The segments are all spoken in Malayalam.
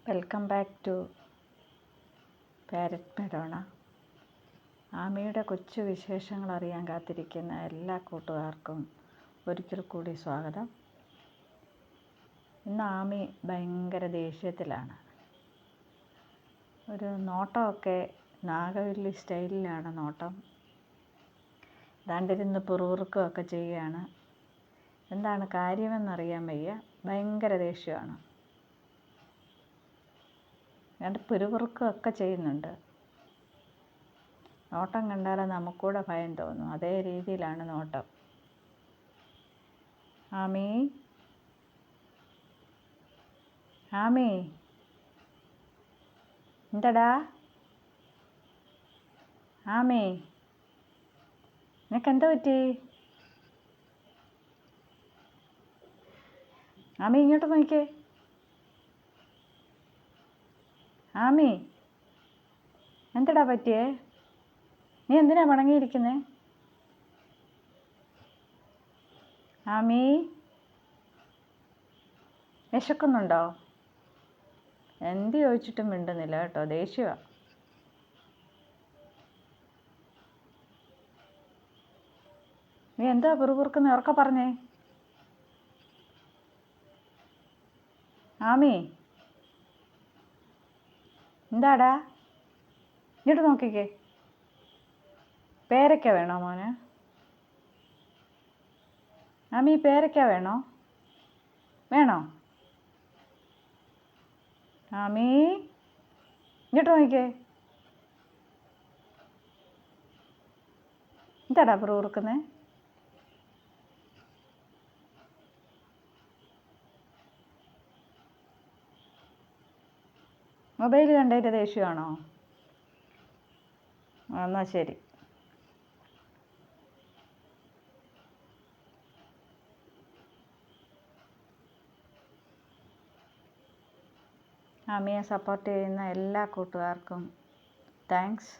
വെൽക്കം ബാക്ക് ടു പാരറ്റ് മെഡോണ. ആമിയുടെ കൊച്ചു വിശേഷങ്ങൾ അറിയാൻ കാത്തിരിക്കുന്ന എല്ലാ കൂട്ടുകാർക്കും ഒരിക്കൽ കൂടി സ്വാഗതം. ഇന്ന് ആമി ഭയങ്കര ദേഷ്യത്തിലാണ്. ഒരു നോട്ടമൊക്കെ നാഗവല്ലി സ്റ്റൈലിലാണ് നോട്ടം. ദാണ്ടിരുന്ന് പിറുപിറുക്കുകയൊക്കെ ചെയ്യുകയാണ്. എന്താണ് കാര്യമെന്നറിയാൻ വയ്യ. ഭയങ്കര ദേഷ്യമാണ്. രണ്ട് പിറുപിറുക്കുകയൊക്കെ ചെയ്യുന്നുണ്ട്. നോട്ടം കണ്ടാൽ നമുക്കൂടെ ഭയം തോന്നും. അതേ രീതിയിലാണ് നോട്ടം. ആമി ആമി എന്തടാ ആമി, നിനക്കെന്താ പറ്റി? ആമി ഇങ്ങോട്ട് നോക്കിയേ. ആമി, എന്തടാ പറ്റിയേ? നീ എന്തിനാ പണങ്ങിയിരിക്കുന്നേ? ആമി, വിശക്കുന്നുണ്ടോ? എന്ത് ചോദിച്ചിട്ടും മിണ്ടുന്നില്ല കേട്ടോ. ദേഷ്യമാണ്. നീ എന്താ പിറുപിറുക്കുന്ന? ഉറക്കെ പറഞ്ഞേ. ആമി, എന്താടാ? ഇങ്ങോട്ട് നോക്കിക്കേ. പേരയ്ക്ക വേണോ മോന്? ആമി, പേരയ്ക്ക വേണോ? വേണോ? ആമി, ഇങ്ങോട്ട് നോക്കിക്കേ. എന്താടാ പിറുപിറുക്കുന്നേ? മൊബൈൽ കണ്ടതിൻ്റെ ദേഷ്യമാണോ? എന്നാൽ ശരി. ആമിയെ സപ്പോർട്ട് ചെയ്യുന്ന എല്ലാ കൂട്ടുകാർക്കും thanks.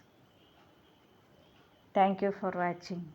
Thank you for watching.